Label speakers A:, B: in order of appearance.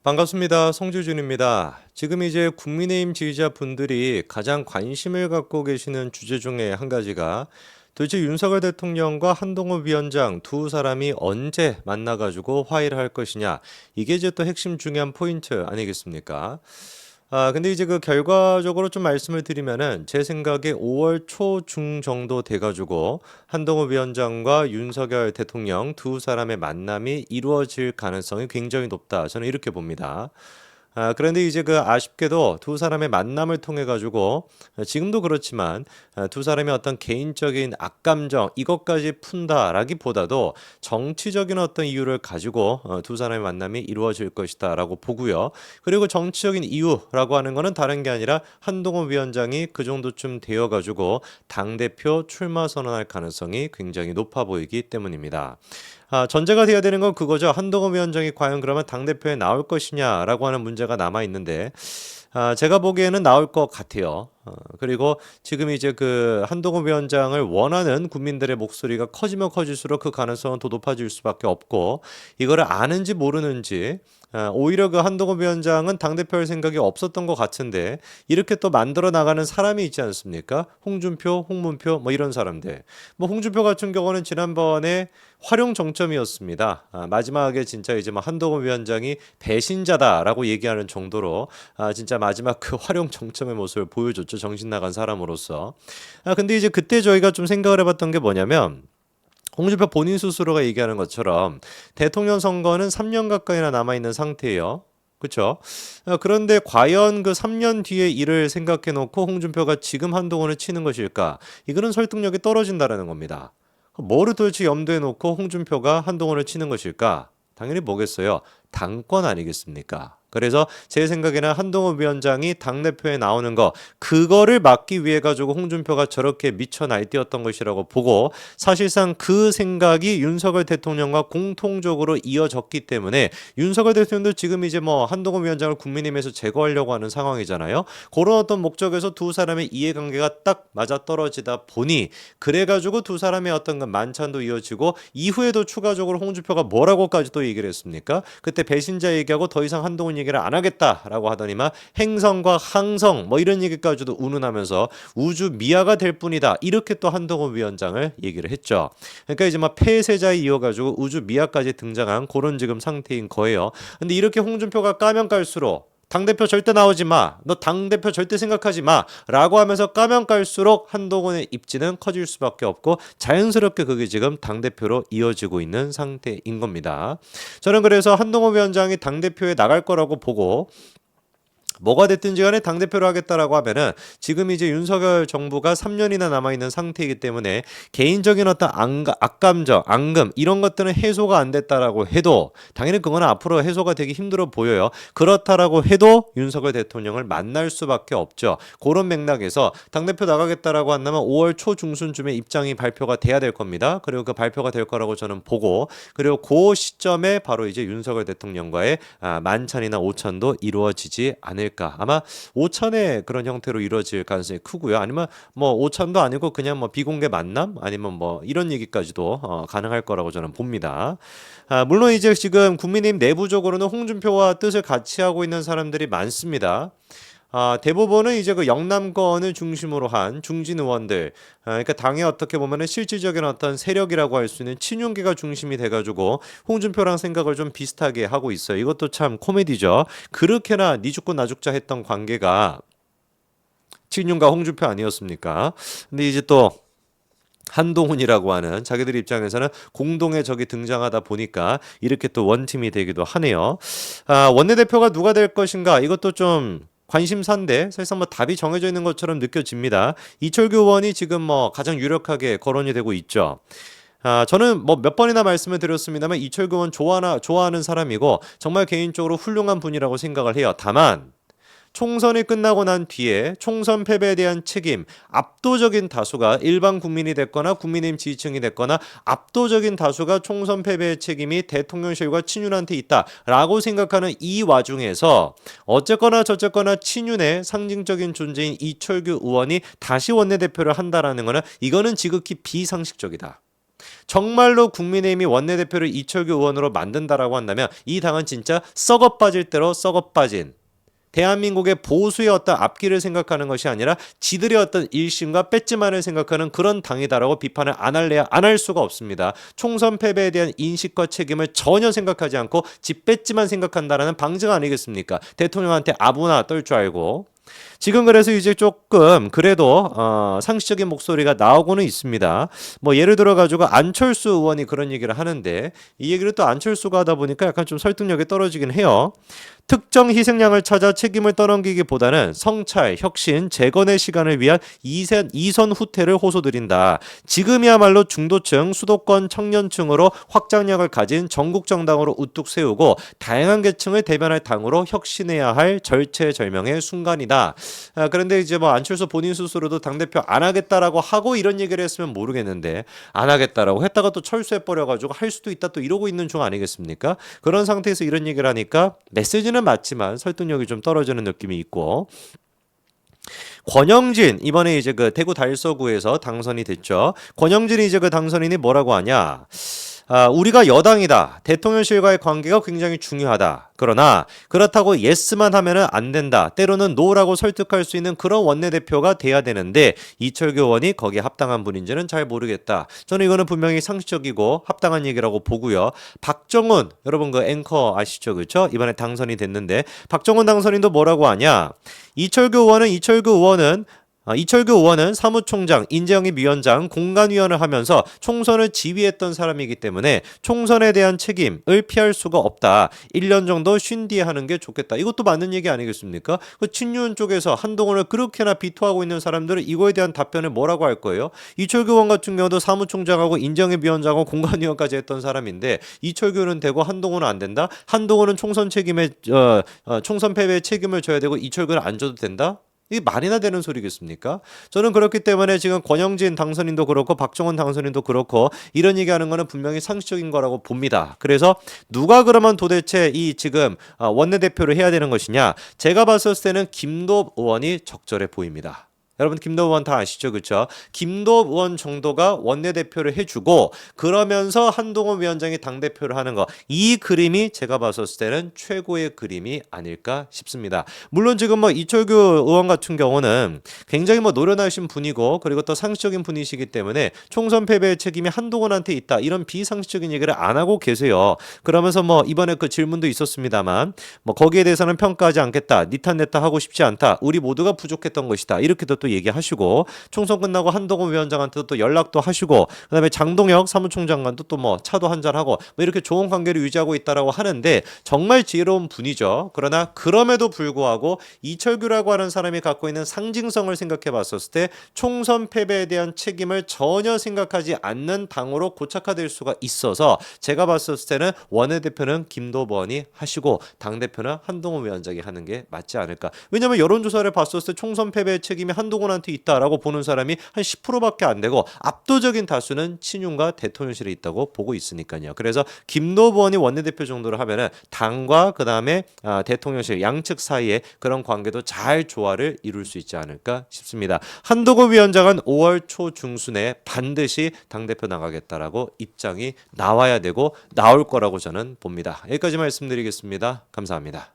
A: 반갑습니다. 송주준입니다. 지금 이제 국민의힘 지지자분들이 가장 관심을 갖고 계시는 주제 중에 한 가지가 도대체 윤석열 대통령과 한동훈 위원장 두 사람이 언제 만나가지고 화해를 할 것이냐. 이게 이제 또 핵심 중요한 포인트 아니겠습니까? 근데 이제 그 결과적으로 좀 말씀을 드리면은 제 생각에 5월 초중 정도 돼가지고 한동훈 위원장과 윤석열 대통령 두 사람의 만남이 이루어질 가능성이 굉장히 높다. 저는 이렇게 봅니다. 그런데 이제 그 아쉽게도 두 사람의 만남을 통해 가지고 지금도 그렇지만 두 사람의 어떤 개인적인 악감정 이것까지 푼다라기보다도 정치적인 어떤 이유를 가지고 두 사람의 만남이 이루어질 것이다라고 보고요. 그리고 정치적인 이유라고 하는 거는 다른 게 아니라 한동훈 위원장이 그 정도쯤 되어 가지고 당대표 출마 선언할 가능성이 굉장히 높아 보이기 때문입니다. 전제가 돼야 되는 건 그거죠. 한동훈 위원장이 과연 그러면 당대표에 나올 것이냐라고 하는 문제가 남아 있는데 제가 보기에는 나올 것 같아요. 그리고 지금 이제 그 한동훈 위원장을 원하는 국민들의 목소리가 커지면 커질수록 그 가능성은 더 높아질 수밖에 없고 이거를 아는지 모르는지 오히려 그 한동훈 위원장은 당대표할 생각이 없었던 것 같은데 이렇게 또 만들어 나가는 사람이 있지 않습니까? 홍준표, 홍문표 뭐 이런 사람들. 뭐 홍준표 같은 경우는 지난번에 활용 정점이었습니다. 마지막에 진짜 이제 뭐 한동훈 위원장이 배신자다라고 얘기하는 정도로 진짜 마지막 그 활용 정점의 모습을 보여줬죠. 정신 나간 사람으로서. 근데 이제 그때 저희가 좀 생각을 해봤던 게 뭐냐면 홍준표 본인 스스로가 얘기하는 것처럼 대통령 선거는 3년 가까이나 남아있는 상태예요. 그렇죠? 그런데 과연 그 3년 뒤의 일을 생각해 놓고 홍준표가 지금 한동훈을 치는 것일까? 이거는 설득력이 떨어진다라는 겁니다. 뭐를 도대체 염두에 놓고 홍준표가 한동훈을 치는 것일까? 당연히 뭐겠어요? 당권 아니겠습니까? 그래서 제 생각에는 한동훈 위원장이 당대표에 나오는 거 그거를 막기 위해 가지고 홍준표가 저렇게 미쳐 날뛰었던 것이라고 보고 사실상 그 생각이 윤석열 대통령과 공통적으로 이어졌기 때문에 윤석열 대통령도 지금 이제 뭐 한동훈 위원장을 국민의힘에서 제거하려고 하는 상황이잖아요. 그런 어떤 목적에서 두 사람의 이해관계가 딱 맞아떨어지다 보니 그래가지고 두 사람의 어떤 그 만찬도 이어지고 이후에도 추가적으로 홍준표가 뭐라고까지 또 얘기를 했습니까? 그때 배신자 얘기하고 더 이상 한동훈 얘기를 안 하겠다라고 하더니만 행성과 항성 뭐 이런 얘기까지도 운운하면서 우주 미아가 될 뿐이다 이렇게 또 한동훈 위원장을 얘기를 했죠. 그러니까 이제 막 폐쇄자에 이어가지고 우주 미아까지 등장한 그런 지금 상태인 거예요. 근데 이렇게 홍준표가 까면 깔수록 당대표 절대 나오지 마. 너 당대표 절대 생각하지 마. 라고 하면서 까면 깔수록 한동훈의 입지는 커질 수밖에 없고 자연스럽게 그게 지금 당대표로 이어지고 있는 상태인 겁니다. 저는 그래서 한동훈 위원장이 당대표에 나갈 거라고 보고 뭐가 됐든지 간에 당대표로 하겠다라고 하면은 지금 이제 윤석열 정부가 3년이나 남아있는 상태이기 때문에 개인적인 어떤 악감정, 앙금 이런 것들은 해소가 안 됐다라고 해도 당연히 그거는 앞으로 해소가 되기 힘들어 보여요. 그렇다라고 해도 윤석열 대통령을 만날 수밖에 없죠. 그런 맥락에서 당대표 나가겠다라고 한다면 5월 초중순쯤에 입장이 발표가 돼야 될 겁니다. 그리고 그 발표가 될 거라고 저는 보고 그리고 그 시점에 바로 이제 윤석열 대통령과의 만찬이나 오찬도 이루어지지 않을 아마 오찬의 그런 형태로 이루어질 가능성이 크고요. 아니면 뭐 오찬도 아니고 그냥 뭐 비공개 만남 아니면 뭐 이런 얘기까지도 가능할 거라고 저는 봅니다. 물론 이제 지금 국민의힘 내부적으로는 홍준표와 뜻을 같이 하고 있는 사람들이 많습니다. 대부분은 이제 그 영남권을 중심으로 한 중진 의원들, 그러니까 당의 어떻게 보면은 실질적인 어떤 세력이라고 할 수 있는 친윤계가 중심이 돼가지고 홍준표랑 생각을 좀 비슷하게 하고 있어요. 이것도 참 코미디죠. 그렇게나 니 죽고 나 죽자 했던 관계가 친윤과 홍준표 아니었습니까? 근데 이제 또 한동훈이라고 하는 자기들 입장에서는 공동의 적이 등장하다 보니까 이렇게 또 원팀이 되기도 하네요. 원내대표가 누가 될 것인가 이것도 좀 관심사인데 사실상 뭐 답이 정해져 있는 것처럼 느껴집니다. 이철규 의원이 지금 뭐 가장 유력하게 거론이 되고 있죠. 저는 뭐 몇 번이나 말씀을 드렸습니다만 이철규 의원 좋아하는 사람이고 정말 개인적으로 훌륭한 분이라고 생각을 해요. 다만 총선이 끝나고 난 뒤에 총선 패배에 대한 책임 압도적인 다수가 일반 국민이 됐거나 국민의힘 지지층이 됐거나 압도적인 다수가 총선 패배의 책임이 대통령실과 친윤한테 있다라고 생각하는 이 와중에서 어쨌거나 저쨌거나 친윤의 상징적인 존재인 이철규 의원이 다시 원내대표를 한다라는 거는 이거는 지극히 비상식적이다. 정말로 국민의힘이 원내대표를 이철규 의원으로 만든다라고 한다면 이 당은 진짜 썩어 빠질 대로 썩어 빠진 대한민국의 보수의 어떤 앞길을 생각하는 것이 아니라 지들의 어떤 일심과 뺏지만을 생각하는 그런 당이다라고 비판을 안 할래야 안 할 수가 없습니다. 총선 패배에 대한 인식과 책임을 전혀 생각하지 않고 지 뺏지만 생각한다라는 방증 아니겠습니까? 대통령한테 아부나 떨 줄 알고. 지금 그래서 이제 조금 그래도 상식적인 목소리가 나오고는 있습니다. 뭐 예를 들어 가지고 안철수 의원이 그런 얘기를 하는데 이 얘기를 또 안철수가 하다 보니까 약간 좀 설득력이 떨어지긴 해요. 특정 희생양을 찾아 책임을 떠넘기기보다는 성찰, 혁신, 재건의 시간을 위한 이선 후퇴를 호소드린다. 지금이야말로 중도층, 수도권 청년층으로 확장력을 가진 전국 정당으로 우뚝 세우고 다양한 계층을 대변할 당으로 혁신해야 할 절체절명의 순간이다. 그런데 이제 뭐 안철수 본인 스스로도 당대표 안 하겠다라고 하고 이런 얘기를 했으면 모르겠는데 안 하겠다라고 했다가 또 철수해버려가지고 할 수도 있다 또 이러고 있는 중 아니겠습니까? 그런 상태에서 이런 얘기를 하니까 메시지는 맞지만 설득력이 좀 떨어지는 느낌이 있고 권영진 이번에 이제 그 대구 달서구에서 당선이 됐죠. 권영진이 이제 그 당선인이 뭐라고 하냐? 우리가 여당이다. 대통령실과의 관계가 굉장히 중요하다. 그러나 그렇다고 예스만 하면은 안 된다. 때로는 노라고 설득할 수 있는 그런 원내대표가 돼야 되는데 이철규 의원이 거기에 합당한 분인지는 잘 모르겠다. 저는 이거는 분명히 상식적이고 합당한 얘기라고 보고요. 박정훈 여러분 그 앵커 아시죠? 그렇죠? 이번에 당선이 됐는데 박정훈 당선인도 뭐라고 하냐? 이철규 의원은 사무총장, 인재영입 위원장, 공간위원을 하면서 총선을 지휘했던 사람이기 때문에 총선에 대한 책임을 피할 수가 없다. 1년 정도 쉰 뒤에 하는 게 좋겠다. 이것도 맞는 얘기 아니겠습니까? 그 친윤 쪽에서 한동훈을 그렇게나 비토하고 있는 사람들은 이거에 대한 답변을 뭐라고 할 거예요? 이철규 의원 같은 경우도 사무총장하고 인재영입 위원장하고 공간위원까지 했던 사람인데 이철규는 되고 한동훈은 안 된다? 한동훈은 총선 패배의 책임을 져야 되고 이철규는 안 져도 된다? 이게 말이나 되는 소리겠습니까? 저는 그렇기 때문에 지금 권영진 당선인도 그렇고 박정원 당선인도 그렇고 이런 얘기하는 거는 분명히 상식적인 거라고 봅니다. 그래서 누가 그러면 도대체 이 지금 원내대표를 해야 되는 것이냐? 제가 봤을 때는 김도읍 의원이 적절해 보입니다. 여러분 김도읍 의원 다 아시죠? 그렇죠? 김도읍 의원 정도가 원내대표를 해주고 그러면서 한동훈 위원장이 당대표를 하는 거 이 그림이 제가 봤을 때는 최고의 그림이 아닐까 싶습니다. 물론 지금 뭐 이철규 의원 같은 경우는 굉장히 뭐 노련하신 분이고 그리고 또 상식적인 분이시기 때문에 총선 패배의 책임이 한동훈한테 있다 이런 비상식적인 얘기를 안 하고 계세요. 그러면서 뭐 이번에 그 질문도 있었습니다만 뭐 거기에 대해서는 평가하지 않겠다. 니탄 냈다 하고 싶지 않다. 우리 모두가 부족했던 것이다. 이렇게도 또 얘기하시고 총선 끝나고 한동훈 위원장한테도 또 연락도 하시고 그다음에 장동혁 사무총장과도 또 뭐 차도 한잔하고 뭐 이렇게 좋은 관계를 유지하고 있다라고 하는데 정말 지혜로운 분이죠. 그러나 그럼에도 불구하고 이철규라고 하는 사람이 갖고 있는 상징성을 생각해 봤었을 때 총선 패배에 대한 책임을 전혀 생각하지 않는 당으로 고착화될 수가 있어서 제가 봤었을 때는 원내대표는 김도읍 의원이 하시고 당대표는 한동훈 위원장이 하는 게 맞지 않을까. 왜냐하면 여론조사를 봤었을 때 총선 패배의 책임이 한동훈한테 있다라고 보는 사람이 한 10%밖에 안 되고 압도적인 다수는 친윤과 대통령실에 있다고 보고 있으니까요. 그래서 김도읍 의원이 원내대표 정도로 하면은 당과 그다음에 대통령실 양측 사이에 그런 관계도 잘 조화를 이룰 수 있지 않을까 싶습니다. 한동훈 위원장은 5월 초 중순에 반드시 당대표 나가겠다라고 입장이 나와야 되고 나올 거라고 저는 봅니다. 여기까지 말씀드리겠습니다. 감사합니다.